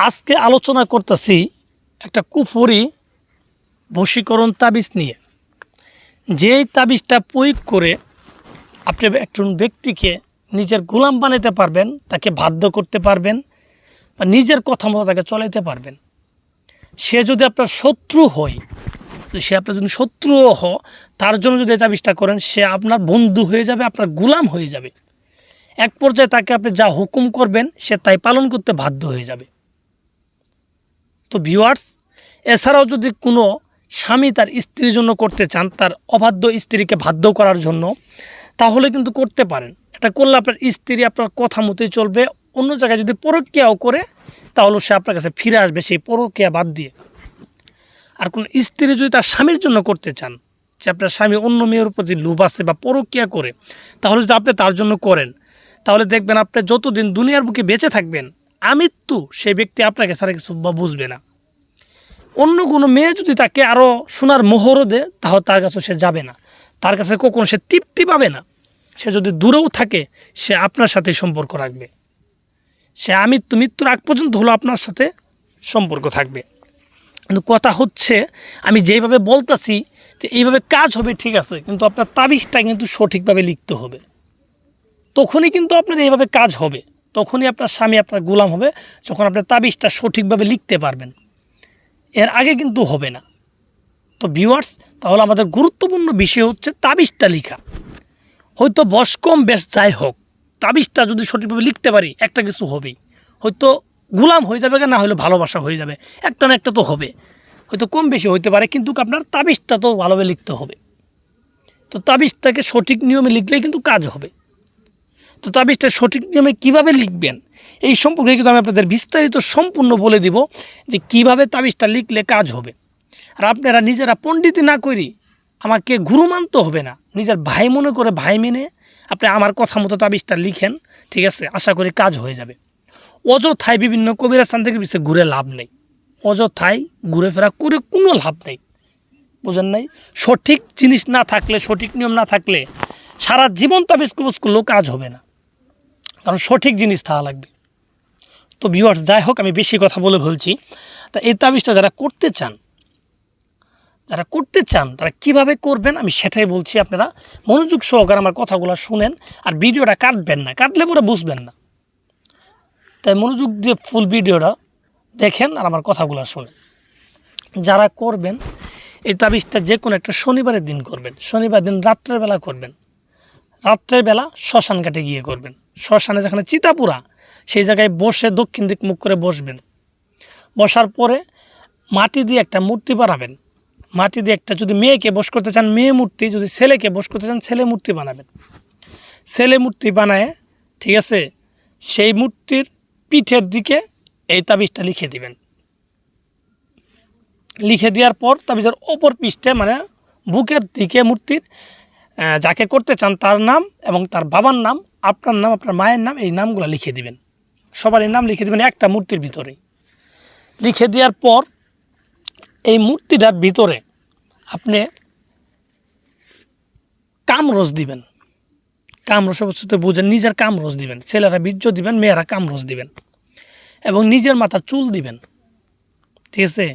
আজকে আলোচনা করতেছি একটা কুফরি বশীকরণ তাবিজ নিয়ে। যেই তাবিজটা প্রয়োগ করে আপনি একজন ব্যক্তিকে নিজের গোলাম বানাতে পারবেন, তাকে বাধ্য করতে পারবেন বা নিজের কথা মতো তাকে চলাইতে পারবেন। সে যদি আপনার শত্রু হয়, সে আপনার যদি শত্রুও তার জন্য যদি এই তাবিজটা করেন, সে আপনার বন্ধু হয়ে যাবে, আপনার গোলাম হয়ে যাবে। এক পর্যায়ে তাকে আপনি যা হুকুম করবেন সে তাই পালন করতে বাধ্য হয়ে যাবে। তো ভিউয়ার্স, এছাড়াও যদি কোনো স্বামী তার স্ত্রীর জন্য করতে চান, তার অবাধ্য স্ত্রীকে বাধ্য করার জন্য, তাহলে কিন্তু করতে পারেন। এটা করলে আপনার স্ত্রী আপনার কথা মতোই চলবে। অন্য জায়গায় যদি পরকীয়াও করে, তাহলে সে আপনার কাছে ফিরে আসবে সেই পরকীয়া বাদ দিয়ে। আর কোনো স্ত্রী যদি তার স্বামীর জন্য করতে চান, যে আপনার স্বামী অন্য মেয়ের প্রতি লোভ আছে বা পরকীয়া করে, তাহলে যদি আপনি তার জন্য করেন, তাহলে দেখবেন আপনি যতদিন দুনিয়ার বুকে বেঁচে থাকবেন, আমৃত্যু সেই ব্যক্তি আপনাকে ছাড়া কিছু বুঝবে না। অন্য কোনো মেয়ে যদি তাকে আরও সোনার মোহরও দেয়, তাহলে তার কাছে সে যাবে না, তার কাছে কখনো সে তৃপ্তি পাবে না। সে যদি দূরেও থাকে, সে আপনার সাথে সম্পর্ক রাখবে। সে মৃত্যুর আগ পর্যন্ত হলো আপনার সাথে সম্পর্ক থাকবে। কিন্তু কথা হচ্ছে, আমি যেইভাবে বলতেছি যে এইভাবে কাজ হবে, ঠিক আছে, কিন্তু আপনার তাবিজটা কিন্তু সঠিকভাবে লিখতে হবে। তখনই কিন্তু আপনার এইভাবে কাজ হবে, তখনই আপনার স্বামী আপনার গোলাম হবে, যখন আপনার তাবিজটা সঠিকভাবে লিখতে পারবেন। এর আগে কিন্তু হবে না। তো ভিউয়ার্স, তাহলে আমাদের গুরুত্বপূর্ণ বিষয় হচ্ছে তাবিজটা লেখা। হয়তো বয়স কম বেশ যাই হোক, তাবিজটা যদি সঠিকভাবে লিখতে পারি, একটা কিছু হবেই। হয়তো গোলাম হয়ে যাবে, না হলে ভালোবাসা হয়ে যাবে, একটা না একটা তো হবে। হয়তো কম বেশি হইতে পারে, কিন্তু আপনার তাবিজটা তো ভালোভাবে লিখতে হবে। তো তাবিজটাকে সঠিক নিয়মে লিখলেই কিন্তু কাজ হবে। তো তাবিজটা সঠিক নিয়মে কীভাবে লিখবেন, এই সম্পর্কে কিন্তু আমি আপনাদের বিস্তারিত সম্পূর্ণ বলে দিব যে কীভাবে তাবিজটা লিখলে কাজ হবে। আর আপনারা নিজেরা পণ্ডিতি না করি আমাকে গুরু মানতে হবে না, নিজের ভাই মনে করে ভাই মেনে আপনি আমার কথা মতো তাবিজটা লিখেন, ঠিক আছে, আশা করি কাজ হয়ে যাবে। অযথায় বিভিন্ন কবিরাস্থান থেকে পিছিয়ে ঘুরে লাভ নেই, অযথায় ঘুরে ফেরা করে কোনো লাভ নেই, বুঝেন নাই? সঠিক জিনিস না থাকলে, সঠিক নিয়ম না থাকলে সারা জীবন তাবিজ কবজ করলেও কাজ হবে না, কারণ সঠিক জিনিস থাকা লাগবে। তো ভিউয়ার্স, যাই হোক, আমি বেশি কথা বলে বলছি। তা এই তাবিজটা যারা করতে চান তারা কিভাবে করবেন আমি সেটাই বলছি। আপনারা মনোযোগ সহকারে আমার কথাগুলো শুনেন, আর ভিডিওটা কাটবেন না, কাটলে পরে বুঝবেন না। তাই মনোযোগ দিয়ে ফুল ভিডিওটা দেখেন আর আমার কথাগুলো শুনেন। যারা করবেন এই তাবিজটা যে কোনো একটা শনিবারের দিন করবেন, শনিবার দিন রাত্রের বেলা করবেন। রাত্রের বেলা শ্মশান ঘাটে গিয়ে করবেন। শ্মশানে যেখানে চিতাপুরা, সেই জায়গায় বসে দক্ষিণ দিক মুখ করে বসবেন। বসার পরে মাটি দিয়ে একটা মূর্তি বানাবেন। মাটি দিয়ে একটা, যদি মেয়েকে বস করতে চান মেয়ে মূর্তি, যদি ছেলেকে বস করতে চান ছেলে মূর্তি বানাবেন। ছেলে মূর্তি বানায়, ঠিক আছে, সেই মূর্তির পিঠের দিকে এই তাবিজটা লিখে দিবেন। লিখে দেওয়ার পর তাবিজের অপর পৃষ্ঠে, মানে বুকের দিকে মূর্তির যাকে করতে চান তার নাম এবং তার বাবার নাম, আপনার নাম, আপনার মায়ের নাম, এই নামগুলো লিখে দিবেন। সবারই নাম লিখে দিবেন একটা মূর্তির ভিতরে। লিখে দেওয়ার পর এই মূর্তিটার ভিতরে আপনি কামরস দিবেন। কামরস অবশ্যই বুঝেন, নিজের কামরস দিবেন। ছেলেরা বীর্য দিবেন, মেয়েরা কামরস দিবেন, এবং নিজের মাথা চুল দিবেন, ঠিক আছে।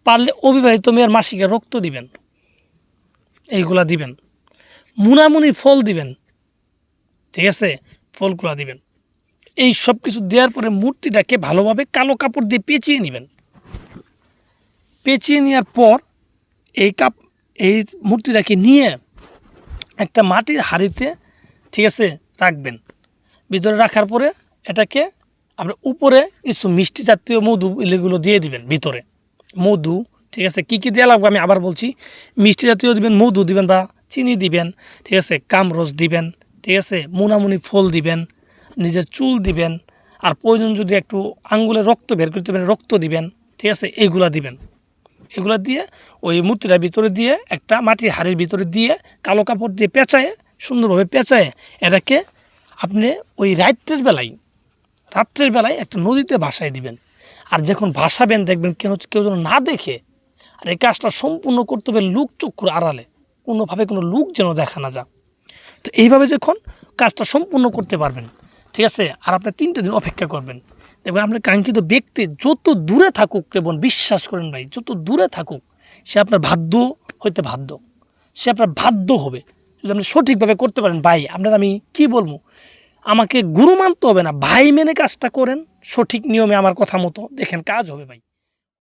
পারলে অবিবাহিত মেয়ের মাসিকের রক্ত দিবেন, এইগুলা দিবেন। মুনামুনি ফল দিবেন, ঠিক আছে, ফলগুলা দিবেন। এই সব কিছু দেওয়ার পরে মূর্তিটাকে ভালোভাবে কালো কাপড় দিয়ে পেঁচিয়ে নেবেন। পেঁচিয়ে নেওয়ার পর এই মূর্তিটাকে নিয়ে একটা মাটির হাঁড়িতে, ঠিক আছে, রাখবেন। ভিতরে রাখার পরে এটাকে আপনার উপরে কিছু মিষ্টি জাতীয় মধু এগুলো দিয়ে দিবেন ভিতরে। মধু, ঠিক আছে, কী কী দেওয়া লাগবে আমি আবার বলছি। মিষ্টি জাতীয় দিবেন, মধু দিবেন বা চিনি দিবেন, ঠিক আছে, কামরস দিবেন, ঠিক আছে, মুনামুনি ফল দিবেন, নিজের চুল দিবেন, আর প্রয়োজন যদি একটু আঙ্গুলে রক্ত বের করতে পারেন রক্ত দিবেন, ঠিক আছে, এইগুলা দিবেন। এগুলো দিয়ে ওই মূর্তিটার ভিতরে দিয়ে একটা মাটির হাড়ির ভিতরে দিয়ে কালো কাপড় দিয়ে পেঁচায়, সুন্দরভাবে পেঁচায় এটাকে আপনি ওই রাত্রের বেলায় একটা নদীতে ভাসায় দিবেন। আর যখন ভাসাবেন দেখবেন কেউ যেন না দেখে। আর এই কাজটা সম্পূর্ণ করতে হবে লোক চক্ষুর আড়ালে, কোনোভাবে কোনো লোক যেন দেখা না যায়। তো এইভাবে যখন কাজটা সম্পূর্ণ করতে পারবেন, ঠিক আছে, আর আপনি 3টে দিন অপেক্ষা করবেন। এবার আপনার কাঙ্ক্ষিত ব্যক্তি যত দূরে থাকুক রে বোন, বিশ্বাস করেন ভাই, যত দূরে থাকুক সে আপনার বাধ্য হইতে বাধ্য, সে আপনার বাধ্য হবে যদি আপনি সঠিকভাবে করতে পারেন। ভাই আপনার আমি কি বলবো, আমাকে গুরু মানতে হবে না, ভাই মেনে কাজটা করেন সঠিক নিয়মে আমার কথা মতো, দেখেন কাজ হবে ভাই।